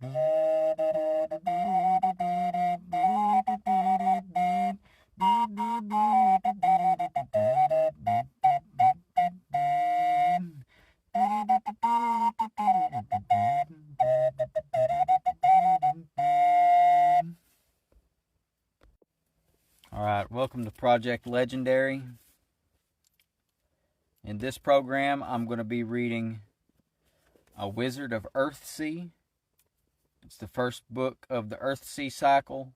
Alright, welcome to Project Legendary. In this program, I'm going to be reading A Wizard of Earthsea. It's the first book of the Earthsea cycle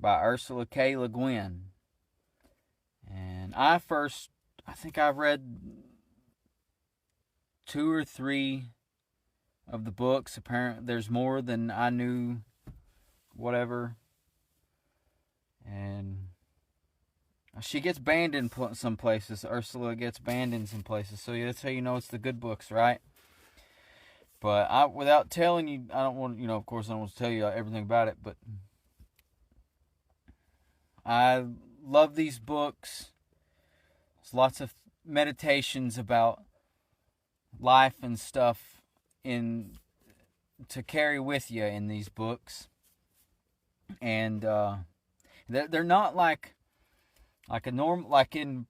by Ursula K. Le Guin. And I think I read 2 or 3 of the books. Apparently, there's more than I knew, whatever. And she gets banned in some places. Ursula gets banned in some places. So that's how you know it's the good books, right? But without telling you, I don't want, of course I don't want to tell you everything about it. But I love these books. There's lots of meditations about life and stuff to carry with you in these books. And they're not like a normal, like in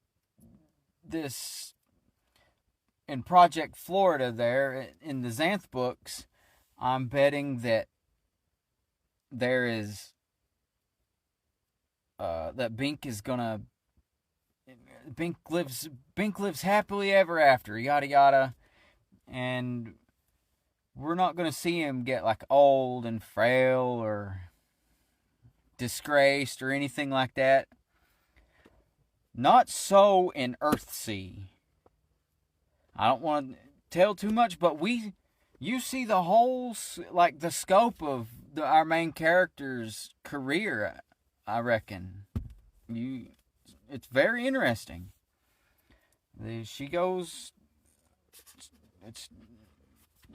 Project Florida there, in the Xanth books, I'm betting that there is, that Bink lives happily ever after, yada yada, and we're not gonna see him get like old and frail or disgraced or anything like that. Not so in Earthsea. I don't want to tell too much, but you see the whole, like, the scope of our main character's career, I reckon. It's very interesting. She goes, it's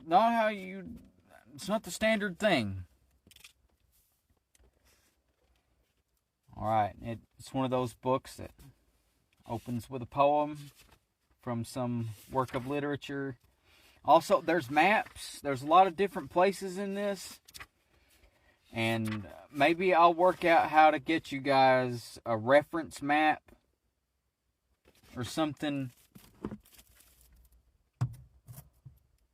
not the standard thing. Alright, it's one of those books that opens with a poem from some work of literature. Also, there's maps. There's a lot of different places in this. And maybe I'll work out how to get you guys a reference map or something.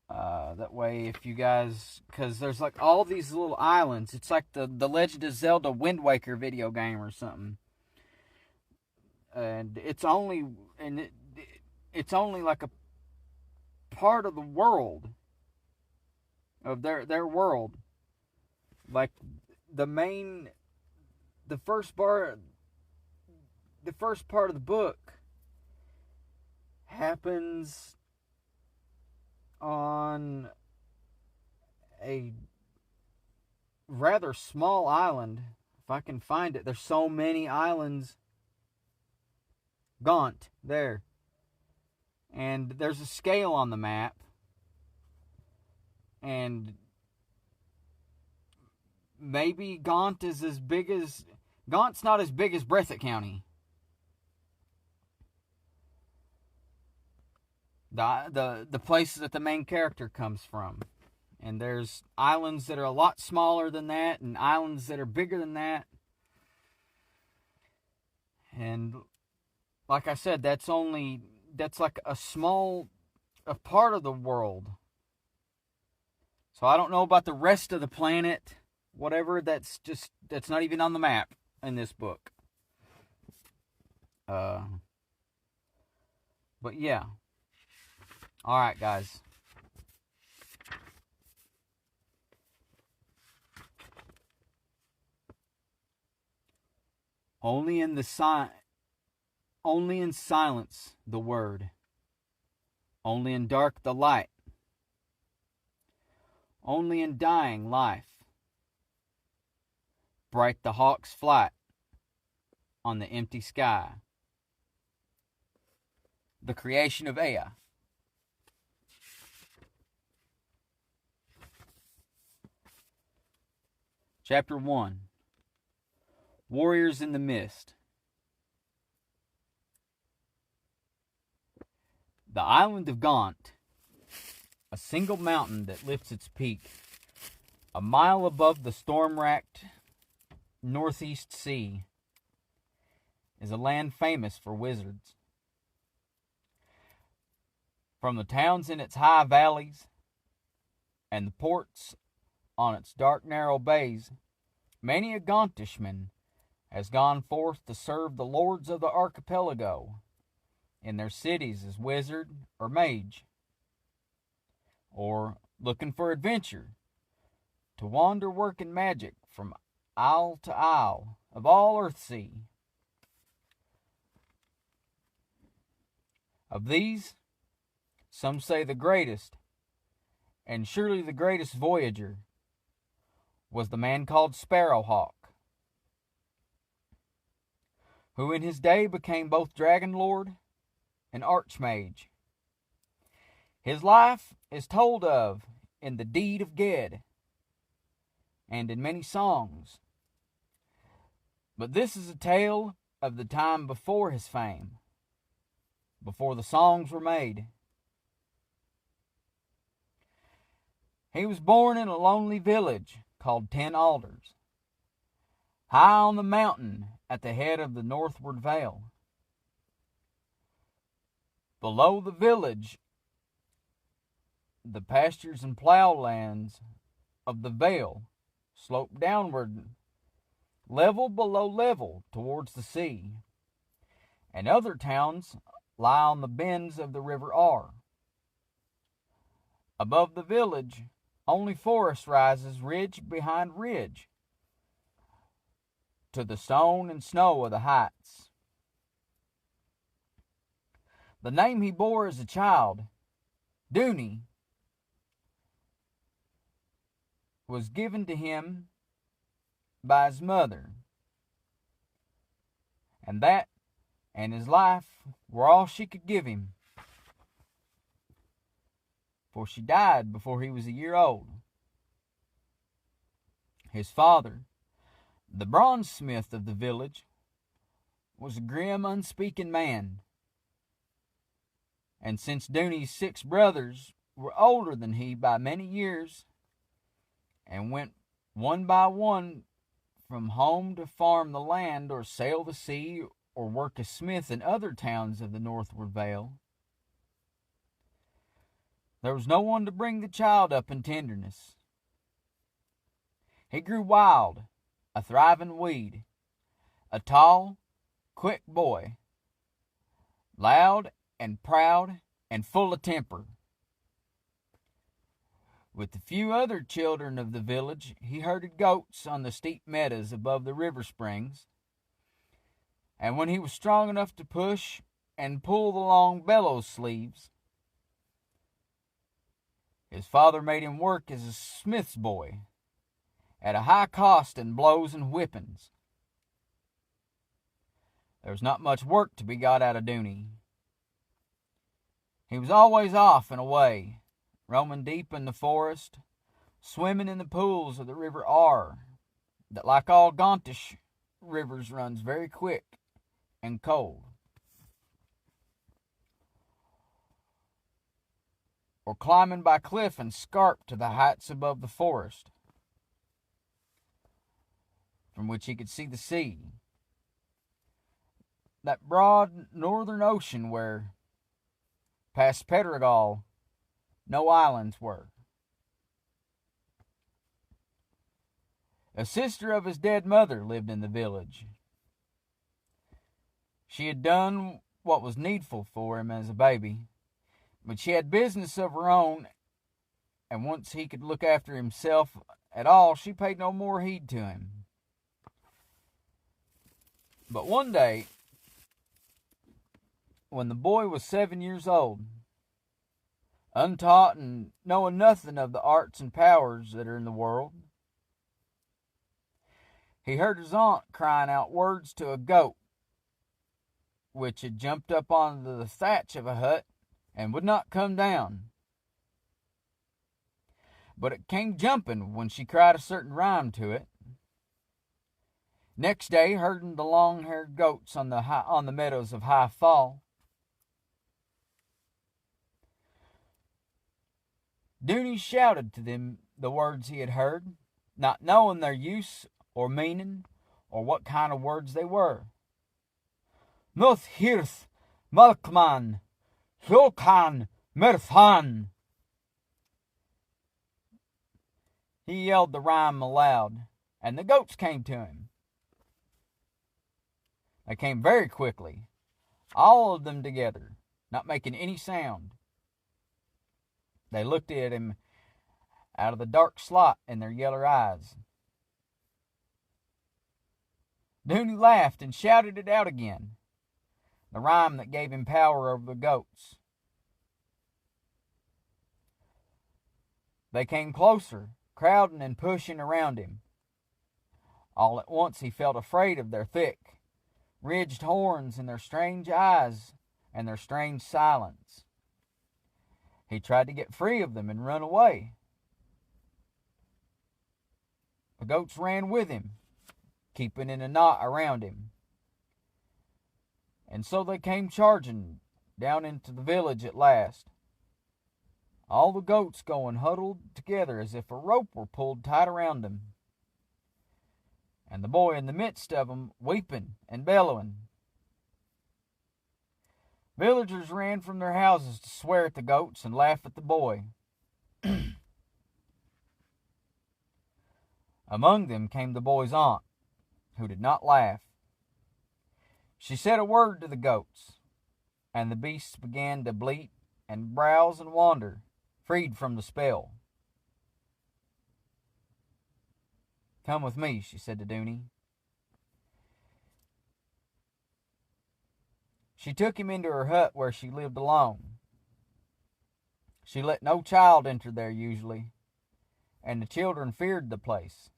That way, if you guys... Because there's like all these little islands. It's like the Legend of Zelda Wind Waker video game or something. And it's only like a part of the world, of their world. Like the first part of the book happens on a rather small island. If I can find it, there's so many islands. Gaunt, there. And there's a scale on the map. And maybe Gaunt is as big as... Gaunt's not as big as Breathitt County. The place that the main character comes from. And there's islands that are a lot smaller than that, and islands that are bigger than that. And like I said, that's like a part of the world. So I don't know about the rest of the planet, whatever, that's not even on the map in this book. But yeah. Alright, guys. Only in silence the word. Only in dark the light. Only in dying life. Bright the hawk's flight on the empty sky. The creation of Ea. Chapter 1. Warriors in the Mist. The island of Gaunt, a single mountain that lifts its peak A mile above the storm-racked northeast sea is a land famous for wizards. From the towns in its high valleys and the ports on its dark narrow bays, many a Gauntishman has gone forth to serve the lords of the archipelago in their cities as wizard or mage, or looking for adventure, to wander working magic from isle to isle of all Earthsea. Of these, some say the greatest, and surely the greatest voyager, was the man called Sparrowhawk, who in his day became both Dragon Lord and Archmage. His life is told of in the Deed of Ged and in many songs, but this is a tale of the time before his fame, before the songs were made. He was born in a lonely village called 10 Alders, high on the mountain at the head of the northward vale. Below the village, the pastures and plowlands of the vale slope downward, level below level, towards the sea, and other towns lie on the bends of the river Ar. Above the village, only forest rises ridge behind ridge to the stone and snow of the heights. The name he bore as a child, Dooney, was given to him by his mother, and that and his life were all she could give him, for she died before he was a year old. His father, the bronzesmith of the village, was a grim, unspeaking man, and since Dooney's 6 brothers were older than he by many years, and went one by one from home to farm the land or sail the sea or work as smith in other towns of the northward vale, there was no one to bring the child up in tenderness. He grew wild, a thriving weed, a tall, quick boy, loud and proud and full of temper. With the few other children of the village, he herded goats on the steep meadows above the river springs, and when he was strong enough to push and pull the long bellows sleeves, his father made him work as a smith's boy, at a high cost in blows and whippings. There was not much work to be got out of Dooney. He was always off and away, roaming deep in the forest, swimming in the pools of the river Ar, that like all Gauntish rivers runs very quick and cold, or climbing by cliff and scarp to the heights above the forest, from which he could see the sea, that broad northern ocean where, past Pedregal, no islands were. A sister of his dead mother lived in the village. She had done what was needful for him as a baby, but she had business of her own, and once he could look after himself at all, she paid no more heed to him. But one day, when the boy was 7 years old, untaught and knowing nothing of the arts and powers that are in the world, he heard his aunt crying out words to a goat, which had jumped up onto the thatch of a hut and would not come down. But it came jumping when she cried a certain rhyme to it. Next day, herding the long-haired goats on the meadows of High Fall, Dooney shouted to them the words he had heard, not knowing their use or meaning or what kind of words they were. Nuth hirth Malkman Hulkan Mirthan. He yelled the rhyme aloud, and the goats came to him. They came very quickly, all of them together, not making any sound. They looked at him out of the dark slot in their yellow eyes. Dooney laughed and shouted it out again, the rhyme that gave him power over the goats. They came closer, crowding and pushing around him. All at once he felt afraid of their thick, ridged horns and their strange eyes and their strange silence. He tried to get free of them and run away. The goats ran with him, keeping in a knot around him. And so they came charging down into the village at last. All the goats going huddled together as if a rope were pulled tight around them. And the boy in the midst of them weeping and bellowing. Villagers ran from their houses to swear at the goats and laugh at the boy. Among them came the boy's aunt, who did not laugh. She said a word to the goats, and the beasts began to bleat and browse and wander, freed from the spell. "Come with me," she said to Dooney. She took him into her hut where she lived alone. She let no child enter there usually, and the children feared the place.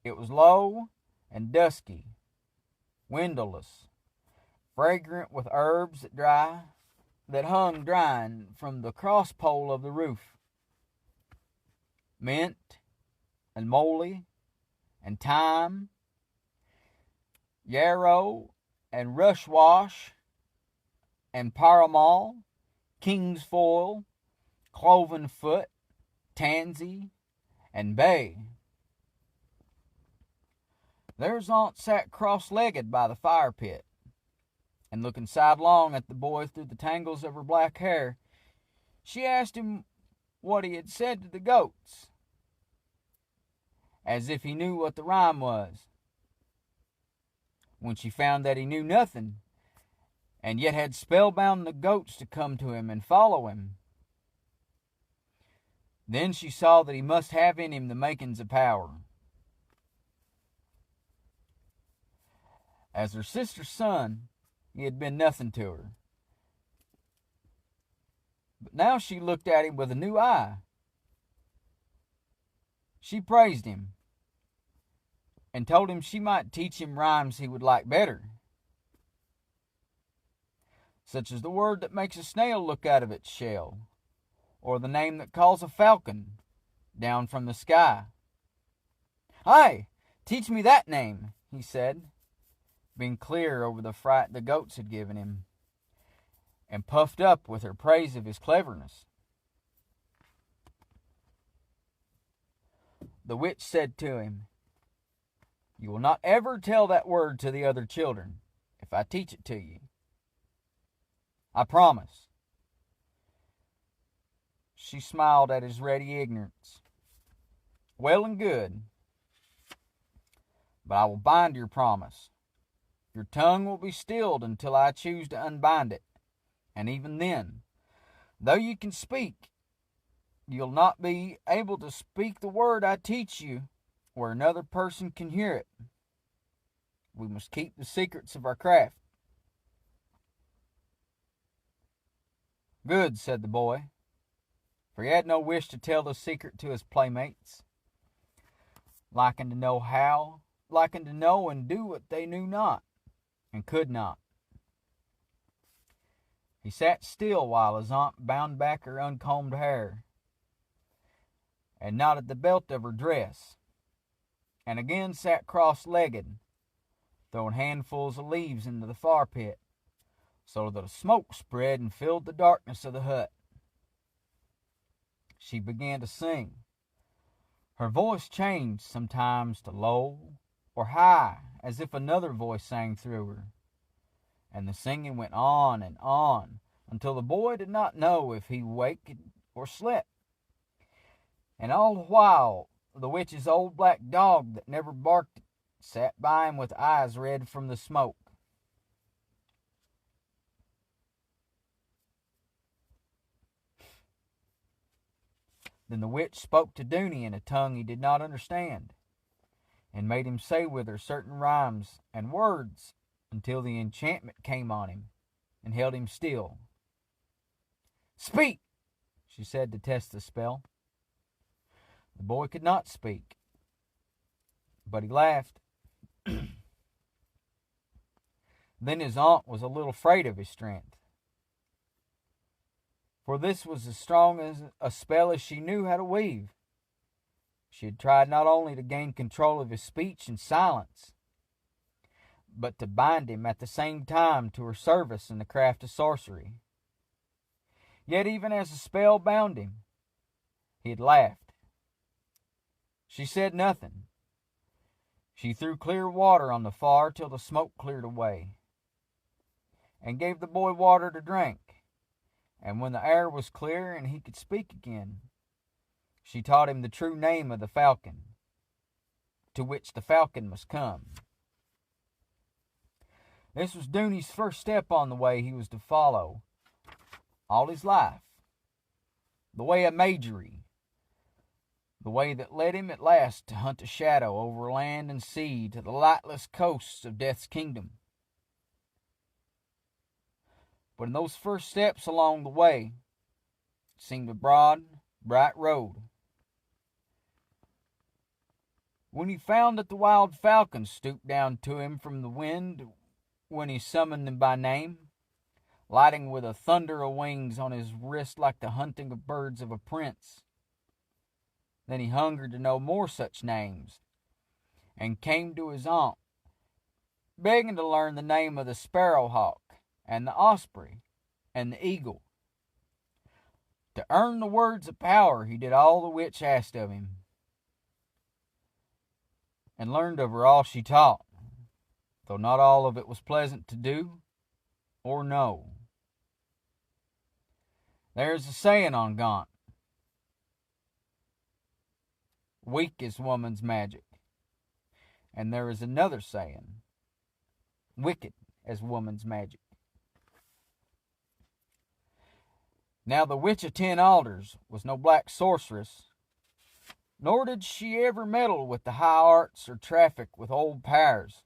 It was low and dusky, windowless, fragrant with herbs that hung drying from the cross pole of the roof. Mint and moly and thyme, yarrow and rushwash and paramal, king's foil, cloven foot, tansy, and bay. There's Aunt sat cross-legged by the fire pit, and looking sidelong at the boy through the tangles of her black hair, she asked him what he had said to the goats, as if he knew what the rhyme was. When she found that he knew nothing, and yet had spellbound the goats to come to him and follow him, then she saw that he must have in him the makings of power. As her sister's son, he had been nothing to her. But now she looked at him with a new eye. She praised him and told him she might teach him rhymes he would like better, such as the word that makes a snail look out of its shell, or the name that calls a falcon down from the sky. "Aye, teach me that name," he said, being clear over the fright the goats had given him, and puffed up with her praise of his cleverness. The witch said to him, "You will not ever tell that word to the other children, if I teach it to you. I promise." She smiled at his ready ignorance. "Well and good, but I will bind your promise. Your tongue will be stilled until I choose to unbind it, and even then, though you can speak, you'll not be able to speak the word I teach you where another person can hear it. We must keep the secrets of our craft." "Good," said the boy, for he had no wish to tell the secret to his playmates, liking to know and do what they knew not and could not. He sat still while his aunt bound back her uncombed hair and knotted the belt of her dress, and again sat cross-legged, throwing handfuls of leaves into the fire pit, so that a smoke spread and filled the darkness of the hut. she began to sing. Her voice changed sometimes to low or high, as if another voice sang through her. And the singing went on and on until the boy did not know if he waked or slept. And all the while the witch's old black dog that never barked sat by him with eyes red from the smoke. Then the witch spoke to Dooney in a tongue he did not understand, and made him say with her certain rhymes and words until the enchantment came on him and held him still. "Speak," she said to test the spell. The boy could not speak, but he laughed. Then his aunt was a little afraid of his strength, for this was as strong as a spell as she knew how to weave. She had tried not only to gain control of his speech and silence, but to bind him at the same time to her service in the craft of sorcery. Yet even as the spell bound him, he had laughed. She said nothing. She threw clear water on the fire till the smoke cleared away, and gave the boy water to drink. And when the air was clear and he could speak again, she taught him the true name of the falcon, to which the falcon must come. This was Dooney's first step on the way he was to follow all his life, the way of Majory, the way that led him at last to hunt a shadow over land and sea to the lightless coasts of Death's kingdom. But in those first steps along the way, it seemed a broad, bright road. When he found that the wild falcon stooped down to him from the wind when he summoned him by name, lighting with a thunder of wings on his wrist like the hunting of birds of a prince, then he hungered to know more such names, and came to his aunt, begging to learn the name of the Sparrowhawk, and the osprey, and the eagle. To earn the words of power, he did all the witch asked of him, and learned of her all she taught, though not all of it was pleasant to do or know. There is a saying on Gaunt, weak is woman's magic, and there is another saying, wicked as woman's magic. Now the Witch of 10 Alders was no black sorceress, nor did she ever meddle with the high arts or traffic with old powers.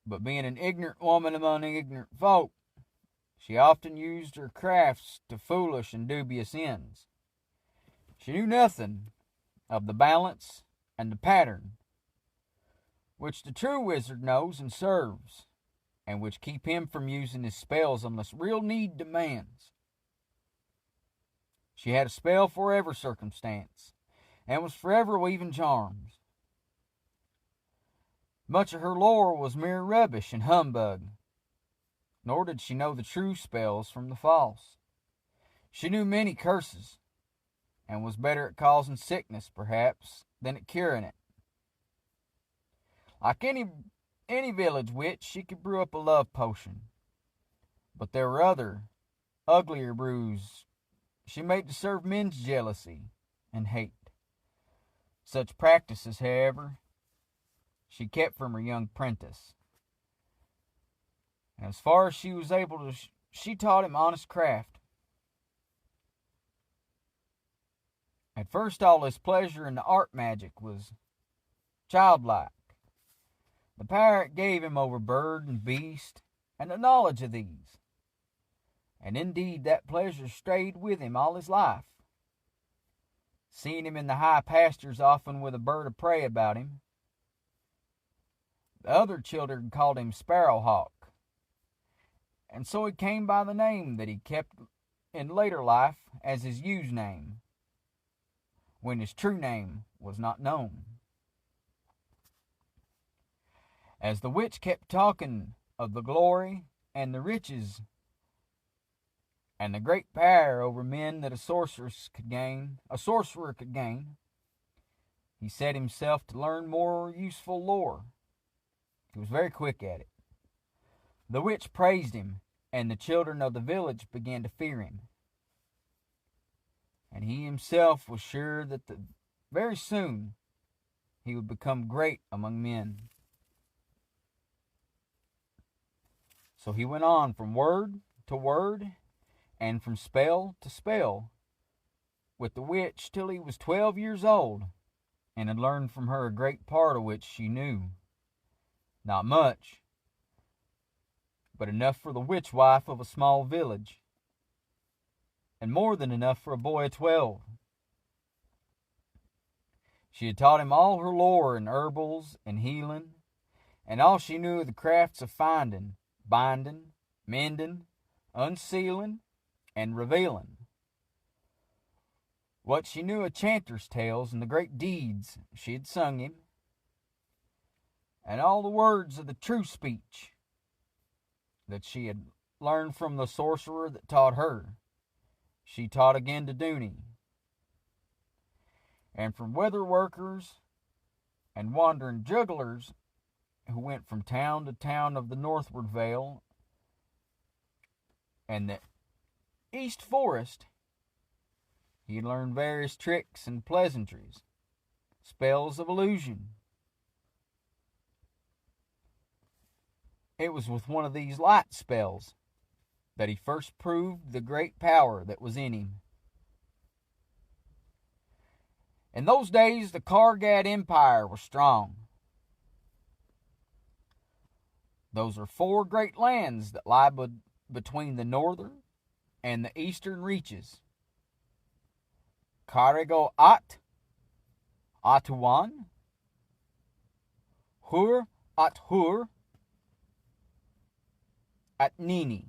But being an ignorant woman among ignorant folk, she often used her crafts to foolish and dubious ends. She knew nothing of the balance and the pattern, which the true wizard knows and serves, and which keep him from using his spells unless real need demands. She had a spell for every circumstance, and was forever weaving charms. Much of her lore was mere rubbish and humbug, nor did she know the true spells from the false. She knew many curses, and was better at causing sickness, perhaps, than at curing it. Like any village witch, she could brew up a love potion, but there were other, uglier brews she made to serve men's jealousy and hate. Such practices, however, she kept from her young prentice. And as far as she was able to, she taught him honest craft. At first, all his pleasure in the art magic was childlike. The power it gave him over bird and beast, and the knowledge of these. And indeed that pleasure stayed with him all his life. Seeing him in the high pastures often with a bird of prey about him. The other children called him Sparrowhawk, and so he came by the name that he kept in later life as his use name, when his true name was not known. As the witch kept talking of the glory and the riches and the great power over men that a sorcerer could gain, he set himself to learn more useful lore. He was very quick at it. The witch praised him, and the children of the village began to fear him. And he himself was sure that very soon he would become great among men. So he went on from word to word and from spell to spell with the witch till he was 12 years old, and had learned from her a great part of which she knew. Not much, but enough for the witch wife of a small village, and more than enough for a boy of 12. She had taught him all her lore in herbals and healing, and all she knew of the crafts of finding, binding, mending, unsealing, and revealing. What she knew of chanters' tales and the great deeds she had sung him, and all the words of the true speech that she had learned from the sorcerer that taught her, she taught again to Dooney. And from weather workers and wandering jugglers who went from town to town of the northward vale and the east forest, he learned various tricks and pleasantries, spells of illusion. It was with one of these light spells that he first proved the great power that was in him. In those days, the Kargad Empire was strong. Those are 4 great lands that lie between the northern and the eastern reaches. Karigo At, Atuan, Hur At Hur, At Nini.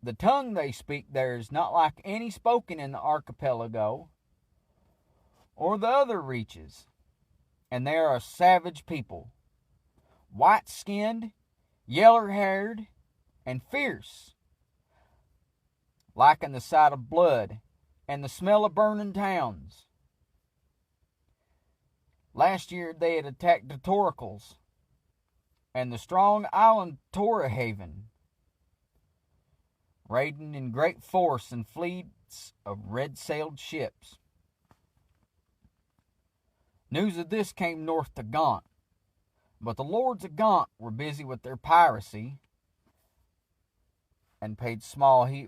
The tongue they speak there is not like any spoken in the archipelago or the other reaches, and they are a savage people, white-skinned, yeller-haired, and fierce, liking the sight of blood and the smell of burning towns. Last year they had attacked the Toracles and the strong island Torahaven, raiding in great force and fleets of red-sailed ships. News of this came north to Gaunt, but the lords of Gaunt were busy with their piracy and paid small heed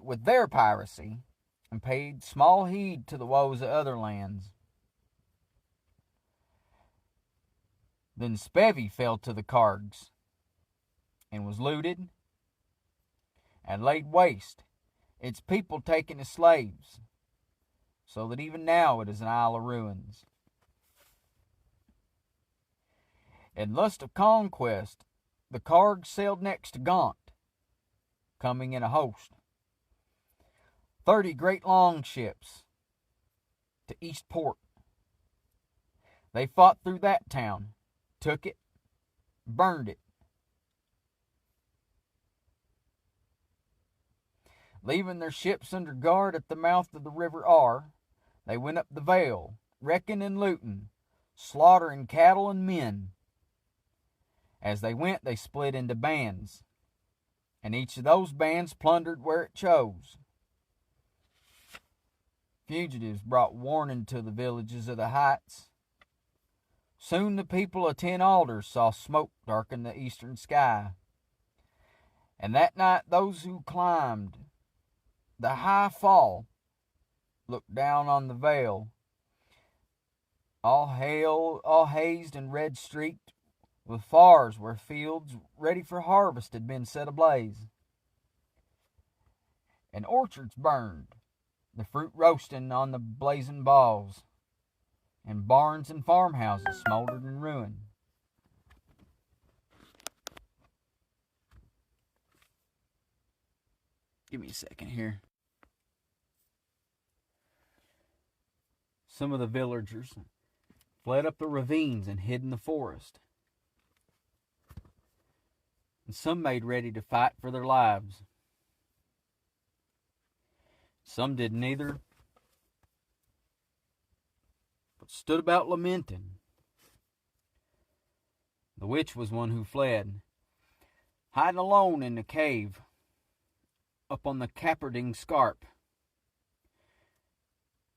to the woes of other lands. Then Spevey fell to the Kargs and was looted and laid waste, its people taken as slaves, so that even now it is an isle of ruins. In lust of conquest, the Kargs sailed next to Gaunt, coming in a host. 30 great longships to Eastport. They fought through that town, took it, burned it. Leaving their ships under guard at the mouth of the River Ar, they went up the vale, wrecking and looting, slaughtering cattle and men. As they went, they split into bands, and each of those bands plundered where it chose. Fugitives brought warning to the villages of the heights. Soon the people of 10 Alders saw smoke darken the eastern sky. And that night those who climbed the high fall looked down on the vale, all hazed and red-streaked, with fars where fields ready for harvest had been set ablaze, and orchards burned, the fruit roasting on the blazing boughs, and barns and farmhouses smoldered in ruin. Give me a second here. Some of the villagers fled up the ravines and hid in the forest. and some made ready to fight for their lives. Some did neither, but stood about lamenting. The witch was one who fled, hiding alone in the cave up on the Caperding Scarp,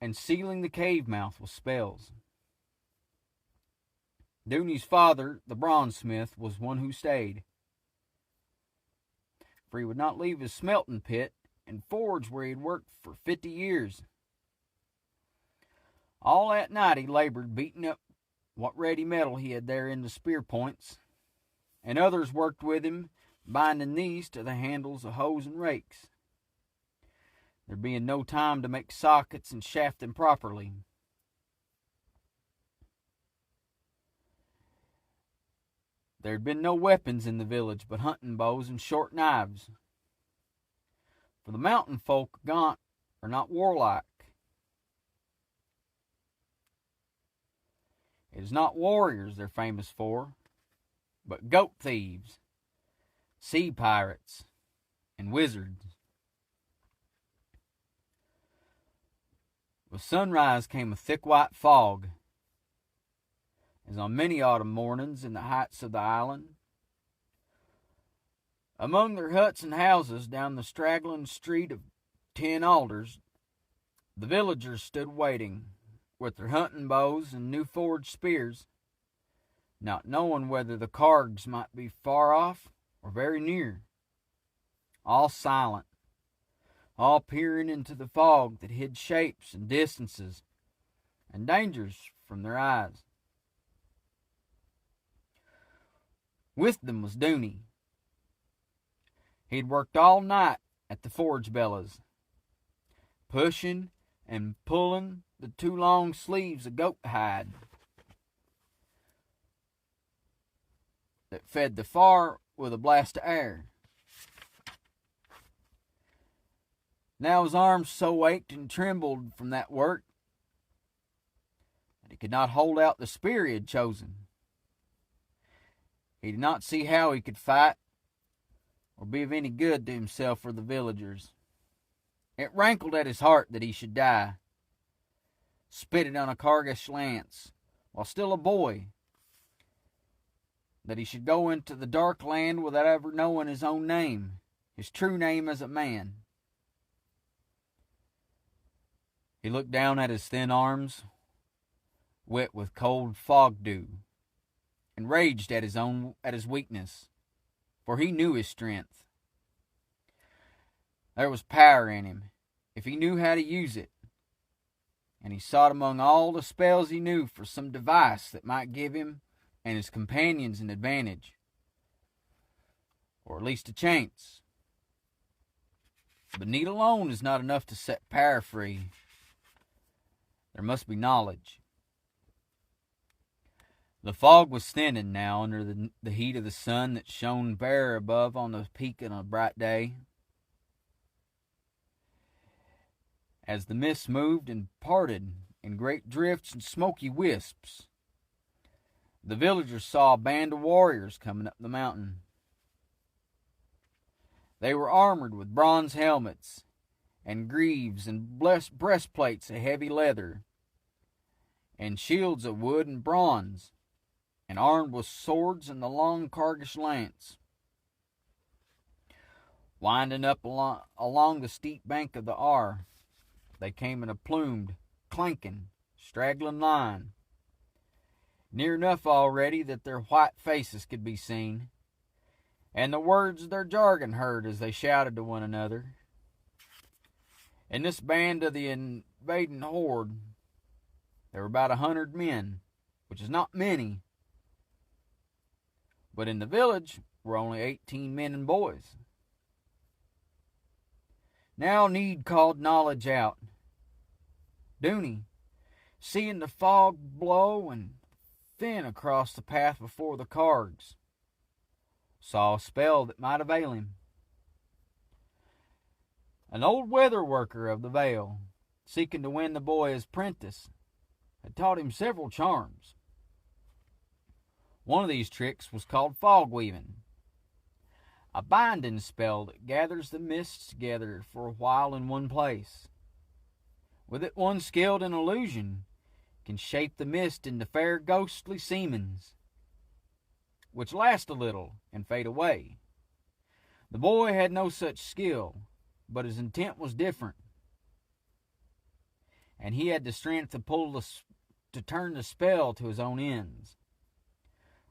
and sealing the cave mouth with spells. Dooney's father, the bronzesmith, was one who stayed, for he would not leave his smelting pit and forge where he had worked for 50 years. All that night he labored, beating up what ready metal he had there in the spear points, and others worked with him, binding these to the handles of hoes and rakes, there being no time to make sockets and shaft them properly. There had been no weapons in the village but hunting bows and short knives, for the mountain folk gaunt are not warlike. It is not warriors they're famous for, but goat thieves, sea pirates, and wizards. With sunrise came a thick white fog, as on many autumn mornings in the heights of the island. Among their huts and houses down the straggling street of 10 alders, the villagers stood waiting, with their hunting bows and new forged spears, not knowing whether the cargs might be far off or very near. All silent, all peering into the fog that hid shapes and distances and dangers from their eyes. With them was Dooney. He'd worked all night at the forge bellows, pushing and pulling the 2 long sleeves of goat hide that fed the fire with a blast of air. Now his arms so ached and trembled from that work that he could not hold out the spear he had chosen. He did not see how he could fight or be of any good to himself or the villagers. It rankled at his heart that he should die, spitted on a Cargish lance, while still a boy, that he should go into the dark land without ever knowing his own name, his true name as a man. He looked down at his thin arms, wet with cold fog dew, and raged at his weakness, for he knew his strength. There was power in him, if he knew how to use it, and he sought among all the spells he knew for some device that might give him and his companions an advantage, or at least a chance. But need alone is not enough to set power free. There must be knowledge. The fog was thinning now under the heat of the sun that shone bare above on the peak on a bright day. As the mist moved and parted in great drifts and smoky wisps, the villagers saw a band of warriors coming up the mountain. They were armored with bronze helmets and greaves and breastplates of heavy leather, and shields of wood and bronze, and armed with swords and the long Cargish lance. Winding up along the steep bank of the Ar, they came in a plumed, clanking, straggling line, near enough already that their white faces could be seen, and the words of their jargon heard as they shouted to one another. In this band of the invading horde, there were about 100 men, which is not many, but in the village were only 18 men and boys. Now need called knowledge out. Dooney, seeing the fog blow and thin across the path before the cargs, saw a spell that might avail him. An old weather worker of the vale, seeking to win the boy as prentice, had taught him several charms. One of these tricks was called fog weaving, a binding spell that gathers the mists together for a while in one place. With it, one skilled in illusion can shape the mist into fair ghostly seemings, which last a little and fade away. The boy had no such skill, but his intent was different, and he had the strength to turn the spell to his own ends.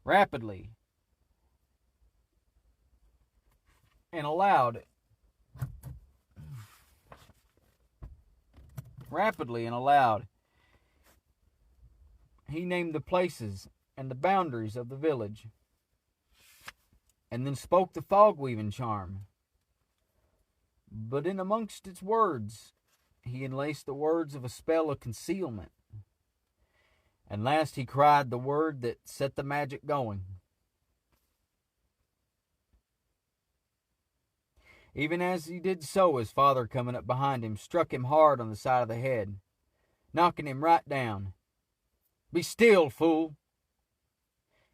Rapidly and aloud, he named the places and the boundaries of the village, and then spoke the fog-weaving charm. But in amongst its words, he enlaced the words of a spell of concealment. And last he cried the word that set the magic going. Even as he did so, his father, coming up behind him, struck him hard on the side of the head, knocking him right down. "Be still, fool!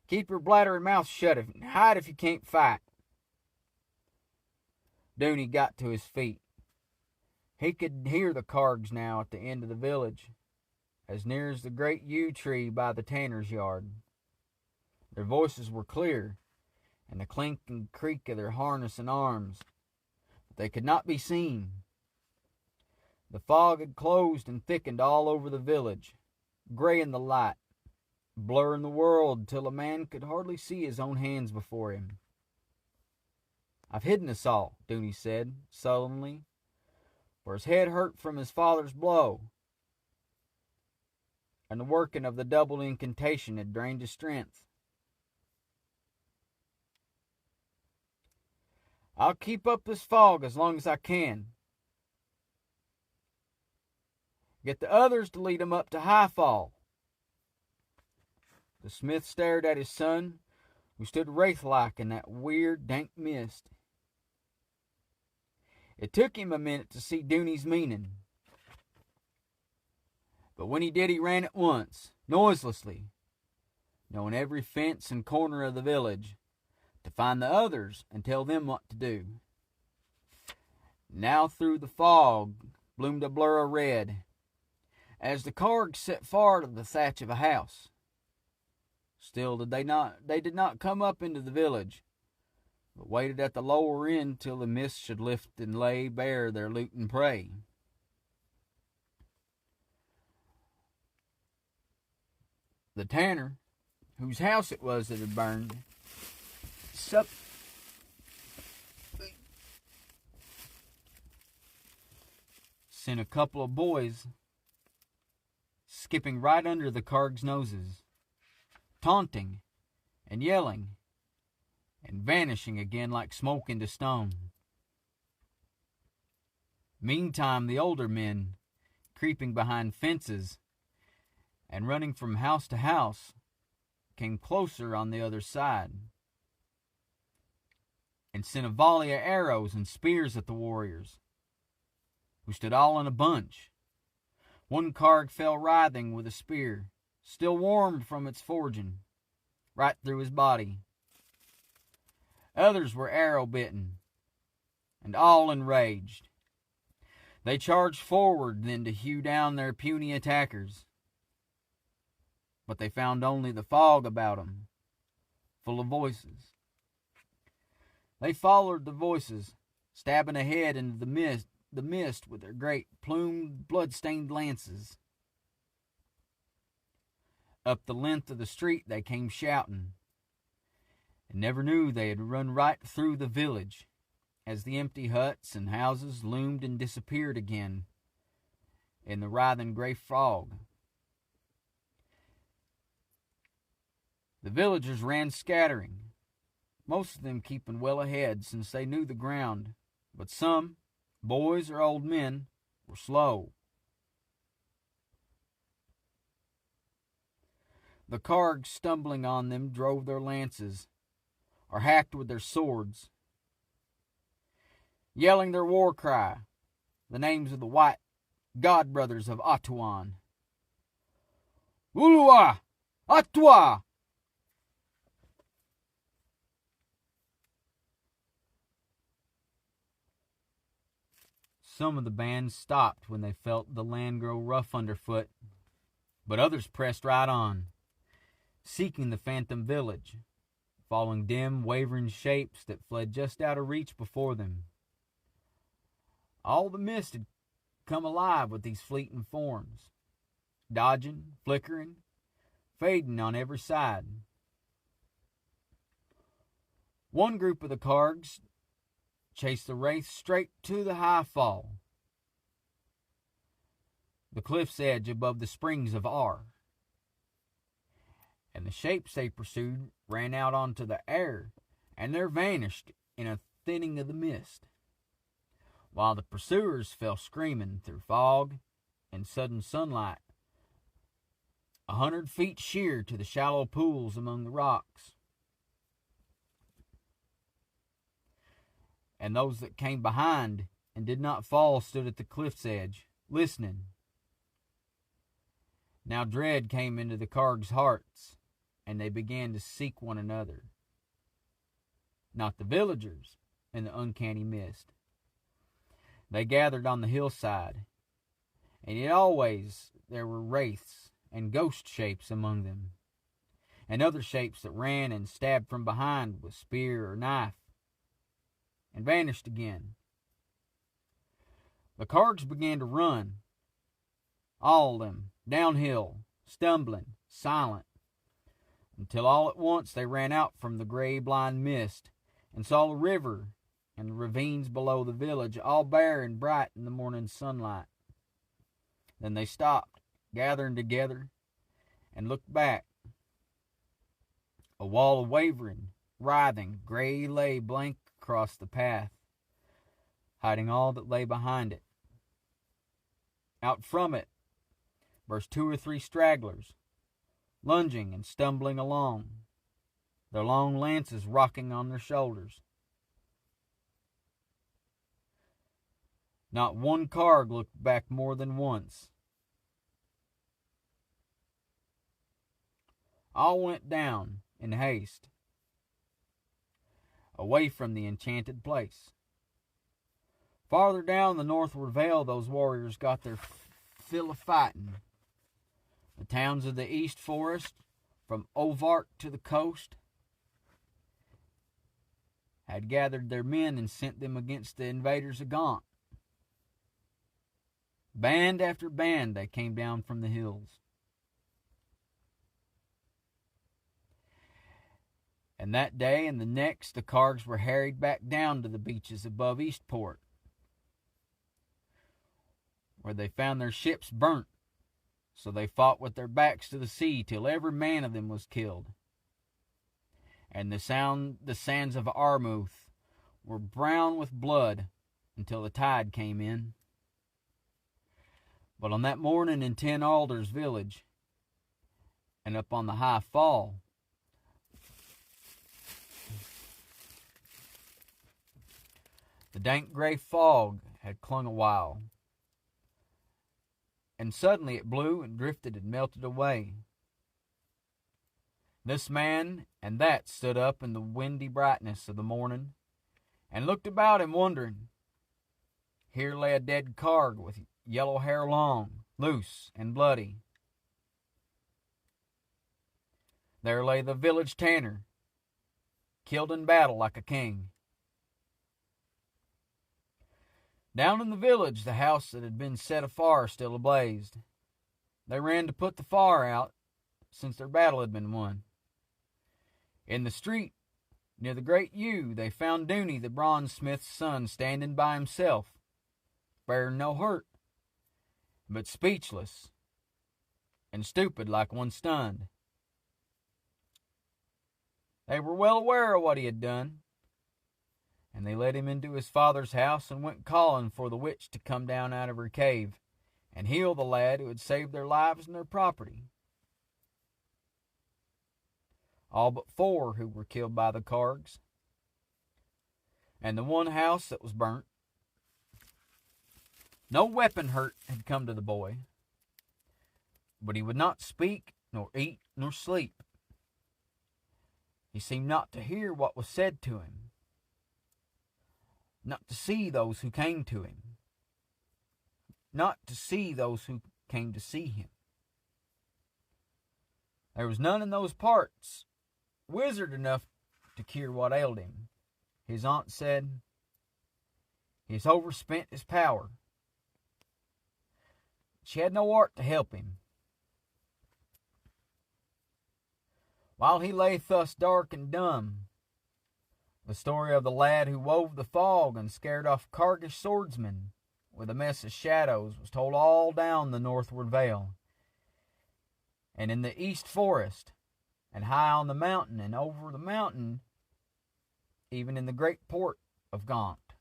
Keep your bladdery mouth shut and hide if you can't fight." Dooney got to his feet. He could hear the Cargs now at the end of the village, as near as the great yew tree by the tanner's yard. Their voices were clear, and the clink and creak of their harness and arms, but they could not be seen. The fog had closed and thickened all over the village, gray in the light, blurring the world till a man could hardly see his own hands before him. "I've hidden us all," Dooney said, sullenly, for his head hurt from his father's blow, and the working of the double incantation had drained his strength. "I'll keep up this fog as long as I can. Get the others to lead 'em up to Highfall." The smith stared at his son, who stood wraith-like in that weird, dank mist. It took him a minute to see Dooney's meaning, but when he did, he ran at once, noiselessly, knowing every fence and corner of the village, to find the others and tell them what to do. Now through the fog bloomed a blur of red, as the Cargs set far to the thatch of a house. Still they did not come up into the village, but waited at the lower end till the mist should lift and lay bare their loot and prey. The tanner, whose house it was that had burned, sent a couple of boys skipping right under the Cargs' noses, taunting and yelling, and vanishing again like smoke into stone. Meantime, the older men, creeping behind fences and running from house to house, came closer on the other side, and sent a volley of arrows and spears at the warriors, who stood all in a bunch. One Carg fell writhing with a spear, still warm from its forging, right through his body. Others were arrow-bitten, and all enraged. They charged forward then to hew down their puny attackers, but they found only the fog about them, full of voices. They followed the voices, stabbing ahead into the mist with their great plumed, blood-stained lances. Up the length of the street they came shouting, and never knew they had run right through the village, as the empty huts and houses loomed and disappeared again in the writhing gray fog. The villagers ran scattering, most of them keeping well ahead since they knew the ground, but some, boys or old men, were slow. The Cargs stumbling on them drove their lances, or hacked with their swords, yelling their war cry, the names of the white god brothers of Atuan. "Ulua! Atwa!" Some of the band stopped when they felt the land grow rough underfoot, but others pressed right on, seeking the phantom village, following dim, wavering shapes that fled just out of reach before them. All the mist had come alive with these fleeting forms, dodging, flickering, fading on every side. One group of the Kargs chased the wraith straight to the high fall, the cliff's edge above the springs of Ar, and the shapes they pursued ran out onto the air, and there vanished in a thinning of the mist, while the pursuers fell screaming through fog and sudden sunlight, 100 feet sheer to the shallow pools among the rocks. And those that came behind and did not fall stood at the cliff's edge, listening. Now dread came into the Kargs' hearts, and they began to seek one another. Not the villagers in the uncanny mist. They gathered on the hillside, and yet always there were wraiths and ghost shapes among them, and other shapes that ran and stabbed from behind with spear or knife, and vanished again. The Kargs began to run, all of them, downhill, stumbling, silent, until all at once they ran out from the gray blind mist and saw the river and the ravines below the village, all bare and bright in the morning sunlight. Then they stopped, gathering together, and looked back. A wall of wavering, writhing, gray lay blank across the path, hiding all that lay behind it. Out from it burst 2 or 3 stragglers, lunging and stumbling along, their long lances rocking on their shoulders. Not one Karg looked back more than once. All went down in haste, away from the enchanted place. Farther down the northward vale those warriors got their fill of fighting. The towns of the East Forest, from Ovark to the coast, had gathered their men and sent them against the invaders of Gaunt. Band after band they came down from the hills. And that day and the next the Kargs were harried back down to the beaches above Eastport, where they found their ships burnt. So they fought with their backs to the sea till every man of them was killed. And the sands of Armuth were brown with blood until the tide came in. But on that morning in Ten Alders village, and up on the high fall, the dank gray fog had clung a while, and suddenly it blew and drifted and melted away. This man and that stood up in the windy brightness of the morning and looked about him wondering. Here lay a dead Karg with yellow hair long, loose, and bloody. There lay the village tanner, killed in battle like a king. Down in the village, the house that had been set afire still ablazed. They ran to put the fire out, since their battle had been won. In the street, near the great yew, they found Dooney, the bronze smith's son, standing by himself, bearing no hurt, but speechless and stupid like one stunned. They were well aware of what he had done, and they led him into his father's house and went calling for the witch to come down out of her cave and heal the lad who had saved their lives and their property. All but 4 who were killed by the Kargs, and the one house that was burnt. No weapon hurt had come to the boy, but he would not speak, nor eat, nor sleep. He seemed not to hear what was said to him, not to see those who came to him. not to see those who came to see him. There was none in those parts wizard enough to cure what ailed him. His aunt said, "He has overspent his power." She had no art to help him. While he lay thus dark and dumb, the story of the lad who wove the fog and scared off Kargish swordsmen with a mess of shadows was told all down the northward vale, and in the east forest, and high on the mountain, and over the mountain, even in the great port of Gaunt.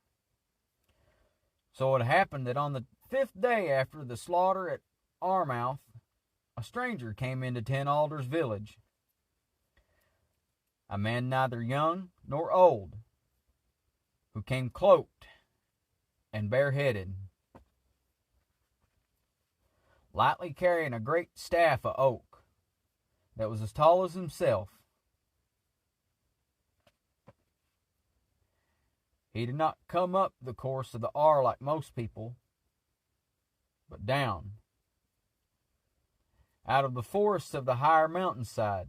So it happened that on the 5th day after the slaughter at Armouth, a stranger came into Ten Alders village, a man neither young nor old, who came cloaked and bareheaded, lightly carrying a great staff of oak that was as tall as himself. He did not come up the course of the Ar like most people, but down, out of the forests of the higher mountainside.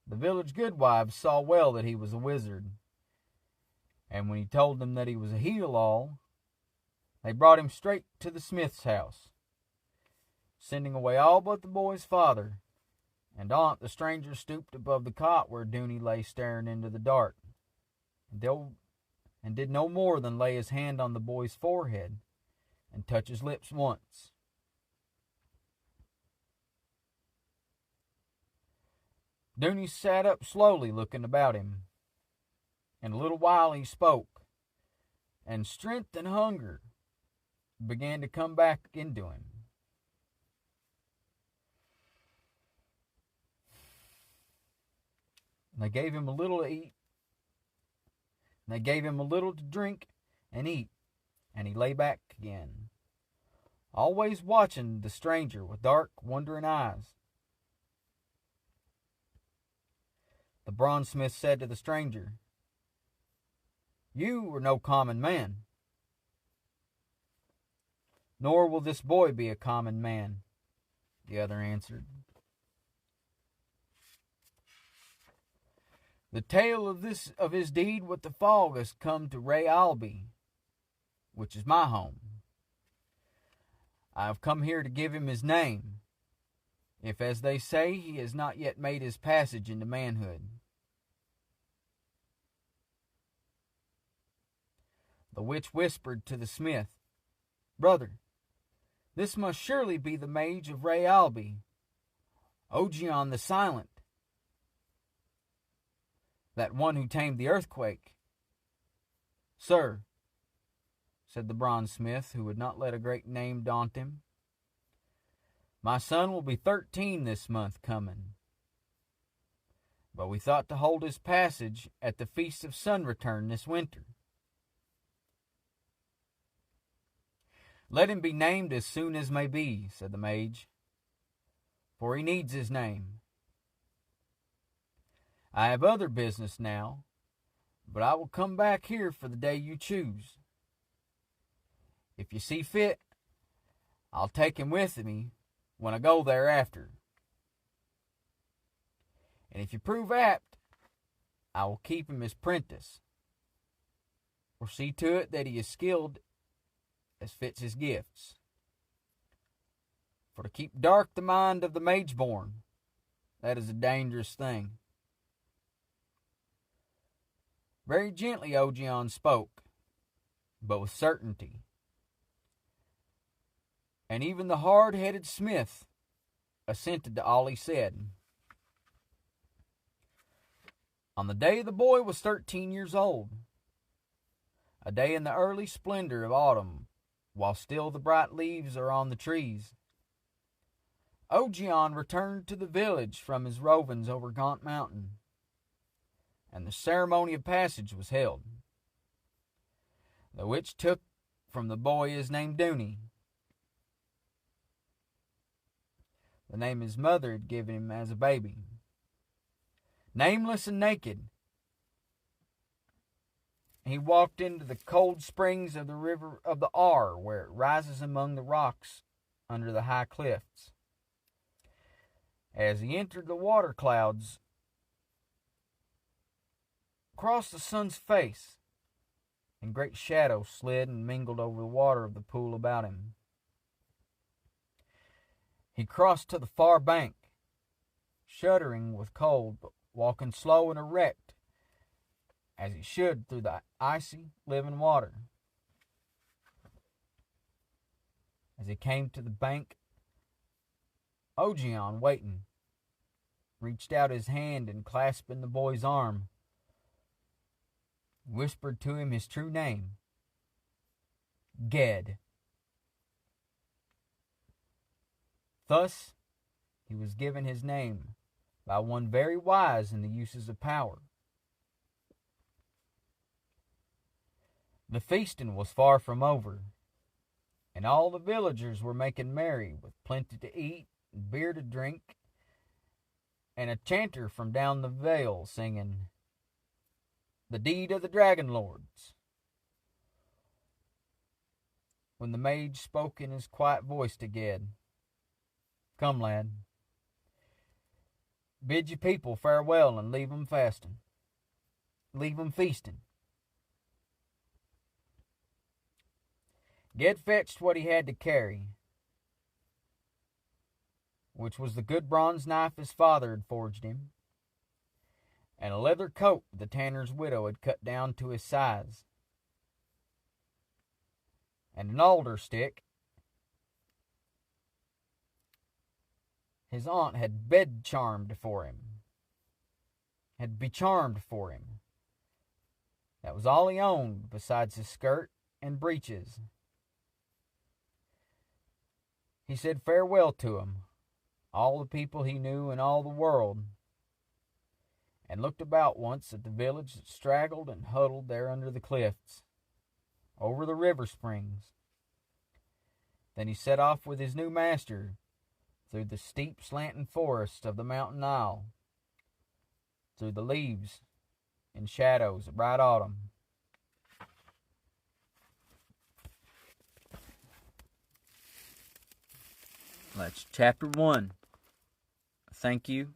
The village goodwives saw well that he was a wizard, and when he told them that he was a heal-all, they brought him straight to the smith's house, sending away all but the boy's father and aunt. The stranger stooped above the cot where Dooney lay staring into the dark, and did no more than lay his hand on the boy's forehead and touch his lips once. Dooney sat up slowly, looking about him. In a little while he spoke, and strength and hunger began to come back into him. And they gave him a little to eat, and they gave him a little to drink and eat, and he lay back again, always watching the stranger with dark, wondering eyes. The bronzesmith said to the stranger, "You are no common man, nor will this boy be a common man," the other answered. "The tale of his deed with the fog has come to Ray Albee, which is my home. I have come here to give him his name, if, as they say, he has not yet made his passage into manhood." The witch whispered to the smith, "Brother, this must surely be the mage of Ray Albee, Ogion the Silent, that one who tamed the earthquake." "Sir," said the bronzesmith, who would not let a great name daunt him, "my son will be 13 this month coming, but we thought to hold his passage at the Feast of Sun Return this winter. "Let him be named as soon as may be," said the mage, "for he needs his name. I have other business now, but I will come back here for the day you choose. If you see fit, I'll take him with me when I go thereafter. And if you prove apt, I will keep him as prentice, or see to it that he is skilled as fits his gifts. For to keep dark the mind of the mage-born, that is a dangerous thing." Very gently Ogion spoke, but with certainty, and even the hard-headed smith assented to all he said. On the day the boy was 13 years old, a day in the early splendor of autumn, while still the bright leaves are on the trees, Ogion returned to the village from his rovings over Gaunt Mountain, and the ceremony of passage was held. The witch took from the boy his name Dooney, the name his mother had given him as a baby. Nameless and naked, he walked into the cold springs of the river of the Ar, where it rises among the rocks under the high cliffs. As he entered the water clouds, across the sun's face, and great shadows slid and mingled over the water of the pool about him. He crossed to the far bank, shuddering with cold, but walking slow and erect, as he should through the icy, living water. As he came to the bank, Ogion, waiting, reached out his hand and clasping the boy's arm, whispered to him his true name, Ged. Thus he was given his name by one very wise in the uses of power. The feasting was far from over, and all the villagers were making merry, with plenty to eat and beer to drink, and a chanter from down the vale singing, "The deed of the dragon lords." When the mage spoke in his quiet voice to Ged, "Come, lad, bid your people farewell and leave 'em fasting. Leave 'em feasting." Ged fetched what he had to carry, which was the good bronze knife his father had forged him, and a leather coat the tanner's widow had cut down to his size, and an alder stick his aunt had becharmed for him. That was all he owned, besides his skirt and breeches. He said farewell to 'em, all the people he knew in all the world, and looked about once at the village that straggled and huddled there under the cliffs, over the river springs. Then he set off with his new master through the steep slanting forests of the mountain Isle, through the leaves and shadows of bright autumn. That's chapter 1. Thank you